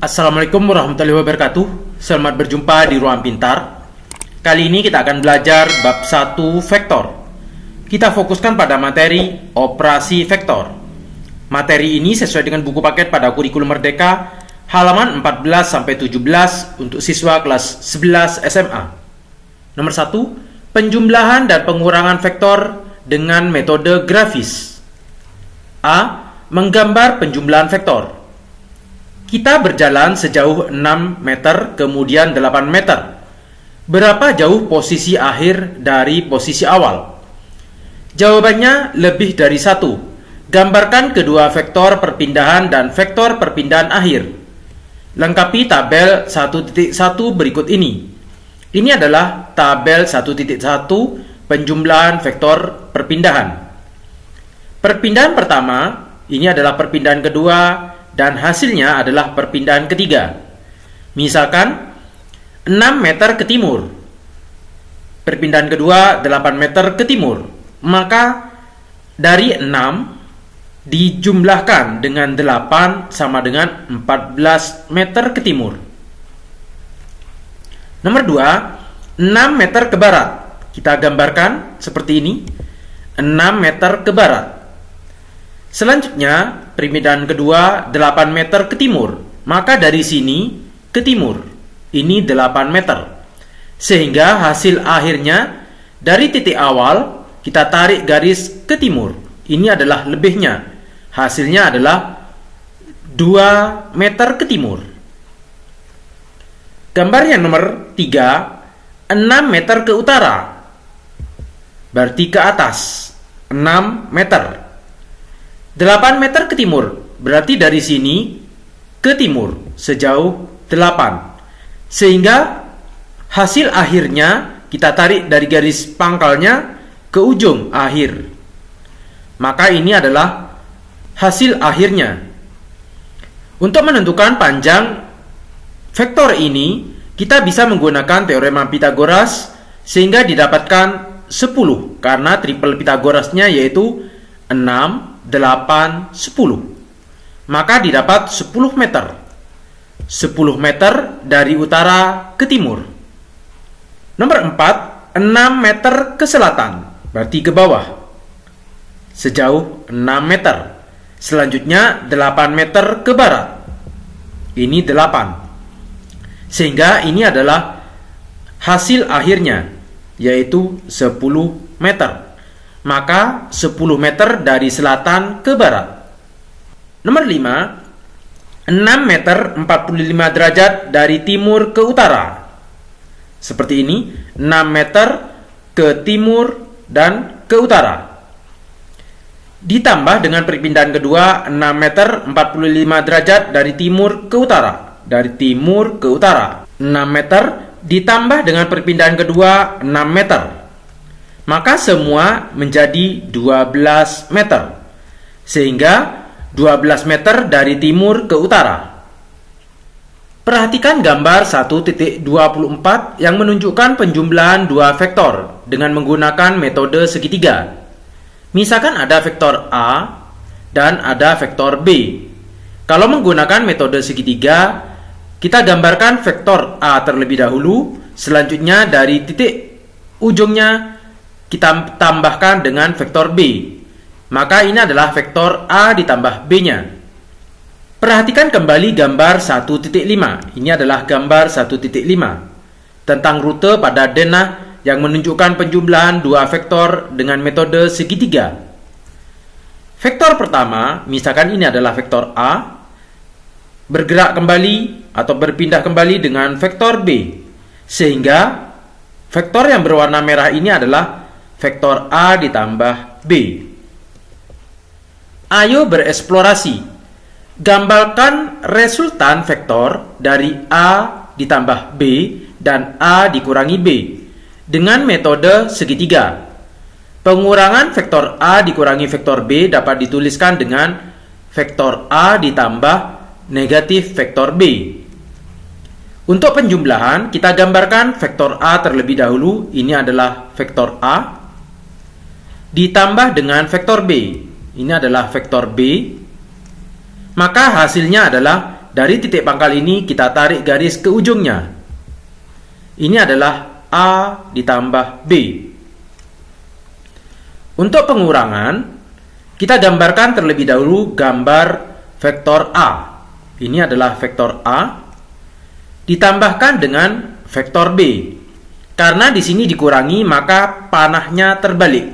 Assalamualaikum warahmatullahi wabarakatuh. Selamat berjumpa di Ruang Pintar. Kali ini kita akan belajar bab 1 vektor. Kita fokuskan pada materi operasi vektor. Materi ini sesuai dengan buku paket pada kurikulum Merdeka halaman 14-17 untuk siswa kelas 11 SMA. Nomor 1, penjumlahan dan pengurangan vektor dengan metode grafis. A. Menggambar penjumlahan vektor. Kita berjalan sejauh 6 meter, kemudian 8 meter. Berapa jauh posisi akhir dari posisi awal? Jawabannya lebih dari 1. Gambarkan kedua vektor perpindahan dan vektor perpindahan akhir. Lengkapi tabel 1.1 berikut ini. Ini adalah tabel 1.1 penjumlahan vektor perpindahan. Perpindahan pertama, ini adalah perpindahan kedua, dan hasilnya adalah perpindahan ketiga. Misalkan 6 meter ke timur, perpindahan kedua 8 meter ke timur, maka dari 6 dijumlahkan dengan 8 sama dengan 14 meter ke timur. Nomor 2, 6 meter ke barat. Kita gambarkan seperti ini, 6 meter ke barat. Selanjutnya, perpindahan kedua 8 meter ke timur. Maka dari sini ke timur, ini 8 meter. Sehingga hasil akhirnya dari titik awal kita tarik garis ke timur. Ini adalah lebihnya. Hasilnya adalah 2 meter ke timur. Gambar yang nomor 3, 6 meter ke utara. Berarti ke atas, 6 meter. 8 meter ke timur, berarti dari sini ke timur sejauh 8. Sehingga hasil akhirnya kita tarik dari garis pangkalnya ke ujung akhir. Maka ini adalah hasil akhirnya. Untuk menentukan panjang vektor ini, kita bisa menggunakan teorema Pythagoras sehingga didapatkan 10 karena triple Pythagorasnya yaitu 6, 8, 10. Maka didapat 10 meter. 10 meter dari utara ke timur. Nomor 4, 6 meter ke selatan, berarti ke bawah. Sejauh 6 meter. Selanjutnya 8 meter ke barat. Ini 8. Sehingga ini adalah hasil akhirnya, yaitu 10 meter. Maka 10 meter dari selatan ke barat. Nomor 5, 6 meter 45 derajat dari timur ke utara. Seperti ini, 6 meter ke timur dan ke utara. Ditambah dengan perpindahan kedua, 6 meter 45 derajat dari timur ke utara. Dari timur ke utara. 6 meter ditambah dengan perpindahan kedua, 6 meter. Maka semua menjadi 12 meter. Sehingga 12 meter dari timur ke utara. Perhatikan gambar 1.24 yang menunjukkan penjumlahan dua vektor dengan menggunakan metode segitiga. Misalkan ada vektor A dan ada vektor B. Kalau menggunakan metode segitiga, kita gambarkan vektor A terlebih dahulu. Selanjutnya dari titik ujungnya kita tambahkan dengan vektor B. Maka ini adalah vektor A ditambah B-nya. Perhatikan kembali gambar 1.5. Ini adalah gambar 1.5 tentang rute pada denah yang menunjukkan penjumlahan dua vektor dengan metode segitiga. Vektor pertama, misalkan ini adalah vektor A, bergerak kembali atau berpindah kembali dengan vektor B. Sehingga vektor yang berwarna merah ini adalah vektor A ditambah B. Ayo bereksplorasi. Gambarkan resultan vektor dari A ditambah B dan A dikurangi B dengan metode segitiga. Pengurangan vektor A dikurangi vektor B dapat dituliskan dengan vektor A ditambah negatif vektor B. Untuk penjumlahan, kita gambarkan vektor A terlebih dahulu. Ini adalah vektor A ditambah dengan vektor B. Ini adalah vektor B. Maka hasilnya adalah dari titik pangkal ini kita tarik garis ke ujungnya. Ini adalah A ditambah B. Untuk pengurangan, kita gambarkan terlebih dahulu gambar vektor A. Ini adalah vektor A ditambahkan dengan vektor B. Karena di sini dikurangi, maka panahnya terbalik.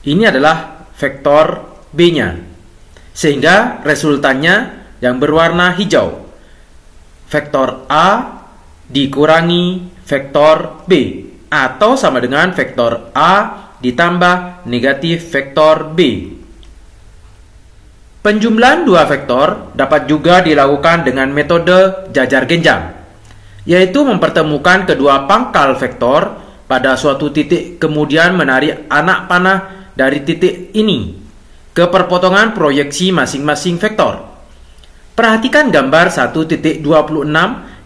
Ini adalah vektor B-nya. Sehingga resultannya yang berwarna hijau. Vektor A dikurangi vektor B. Atau sama dengan vektor A ditambah negatif vektor B. Penjumlahan dua vektor dapat juga dilakukan dengan metode jajar genjang, yaitu mempertemukan kedua pangkal vektor pada suatu titik kemudian menarik anak panah dari titik ini ke perpotongan proyeksi masing-masing vektor. Perhatikan gambar 1.26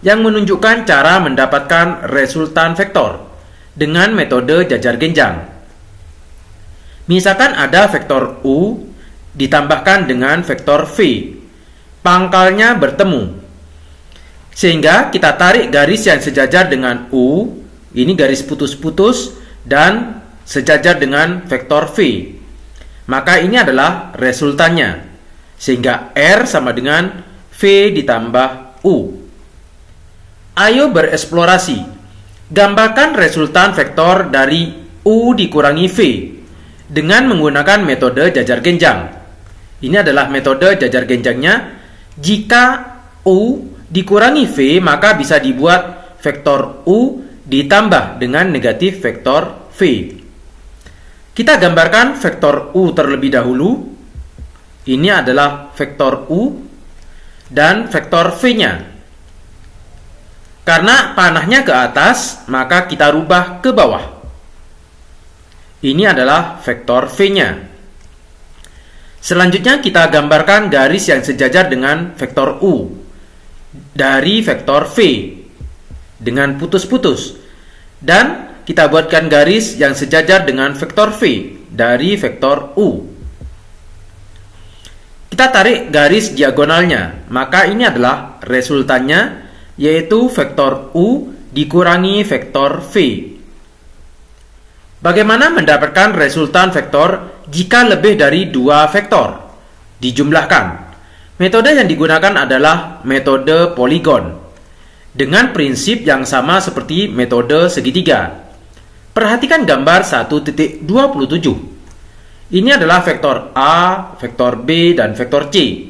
yang menunjukkan cara mendapatkan resultan vektor dengan metode jajar genjang. Misalkan ada vektor U ditambahkan dengan vektor V. Pangkalnya bertemu. Sehingga kita tarik garis yang sejajar dengan U, ini garis putus-putus, dan sejajar dengan vektor V. Maka ini adalah resultannya. Sehingga R sama dengan V ditambah U. Ayo bereksplorasi. Gambarkan resultan vektor dari U dikurangi V dengan menggunakan metode jajar genjang. Ini adalah metode jajar genjangnya. Jika U dikurangi V, maka bisa dibuat vektor U ditambah dengan negatif vektor V. Kita gambarkan vektor U terlebih dahulu. Ini adalah vektor U dan vektor V-nya. Karena panahnya ke atas, maka kita rubah ke bawah. Ini adalah vektor V-nya. Selanjutnya kita gambarkan garis yang sejajar dengan vektor U dari vektor V dengan putus-putus. Dan kita buatkan garis yang sejajar dengan vektor V dari vektor U. Kita tarik garis diagonalnya, maka ini adalah resultannya, yaitu vektor U dikurangi vektor V. Bagaimana mendapatkan resultan vektor jika lebih dari dua vektor dijumlahkan? Metode yang digunakan adalah metode poligon dengan prinsip yang sama seperti metode segitiga. Perhatikan gambar 1.27. Ini adalah vektor A, vektor B, dan vektor C.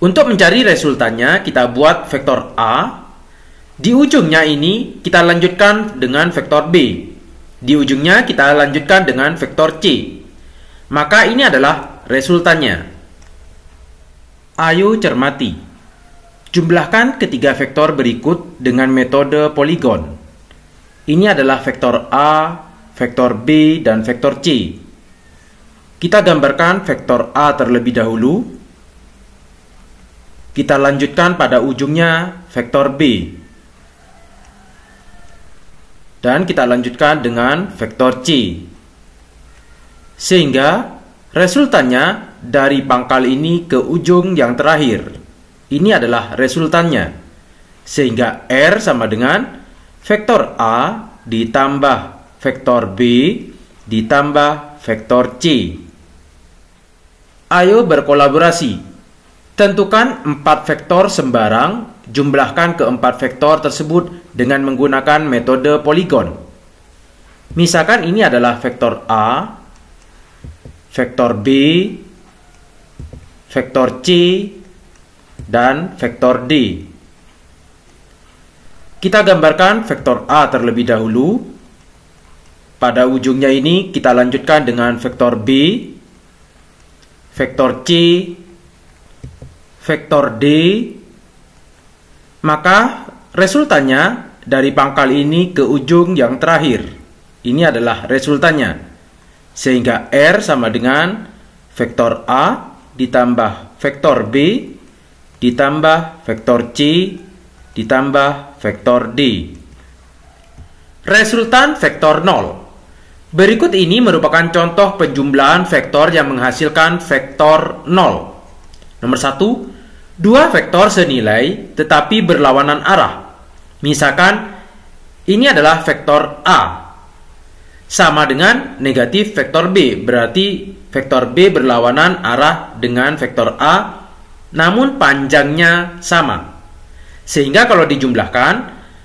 Untuk mencari resultannya, kita buat vektor A. Di ujungnya ini kita lanjutkan dengan vektor B. Di ujungnya kita lanjutkan dengan vektor C. Maka ini adalah resultannya. Ayo cermati. Jumlahkan ketiga vektor berikut dengan metode poligon. Ini adalah vektor A, vektor B, dan vektor C. Kita gambarkan vektor A terlebih dahulu. Kita lanjutkan pada ujungnya vektor B. Dan kita lanjutkan dengan vektor C. Sehingga resultannya dari pangkal ini ke ujung yang terakhir. Ini adalah resultannya. Sehingga R sama dengan vektor A ditambah vektor B ditambah vektor C. Ayo berkolaborasi. Tentukan 4 vektor sembarang, jumlahkan keempat vektor tersebut dengan menggunakan metode poligon. Misalkan ini adalah vektor A, vektor B, vektor C, dan vektor D. Kita gambarkan vektor A terlebih dahulu. Pada ujungnya ini kita lanjutkan dengan vektor B, vektor C, vektor D. Maka resultannya dari pangkal ini ke ujung yang terakhir. Ini adalah resultannya. Sehingga R sama dengan vektor A ditambah vektor B ditambah vektor C ditambah vektor D. Resultan vektor 0. Berikut ini merupakan contoh penjumlahan vektor yang menghasilkan vektor 0. Nomor 1, dua vektor senilai tetapi berlawanan arah. Misalkan ini adalah vektor A sama dengan negatif vektor B, berarti vektor B berlawanan arah dengan vektor A, namun panjangnya sama. Sehingga kalau dijumlahkan,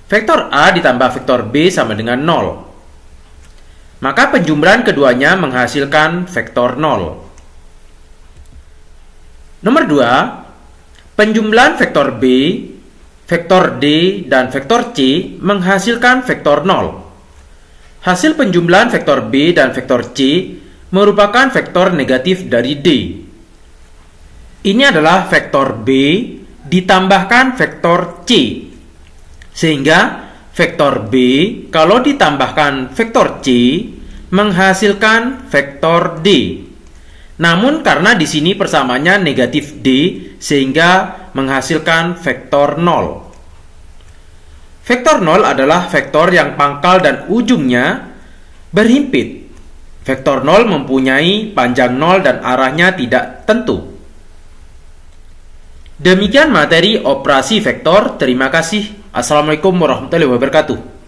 vektor A ditambah vektor B sama dengan 0. Maka penjumlahan keduanya menghasilkan vektor 0. Nomor 2, penjumlahan vektor B, vektor D, dan vektor C menghasilkan vektor 0. Hasil penjumlahan vektor B dan vektor C merupakan vektor negatif dari D. Ini adalah vektor B ditambahkan vektor C. Sehingga vektor B kalau ditambahkan vektor C menghasilkan vektor D. Namun karena di sini persamaannya negatif D sehingga menghasilkan vektor 0. Vektor 0 adalah vektor yang pangkal dan ujungnya berhimpit. Vektor 0 mempunyai panjang 0 dan arahnya tidak tentu. Demikian materi operasi vektor. Terima kasih. Assalamualaikum warahmatullahi wabarakatuh.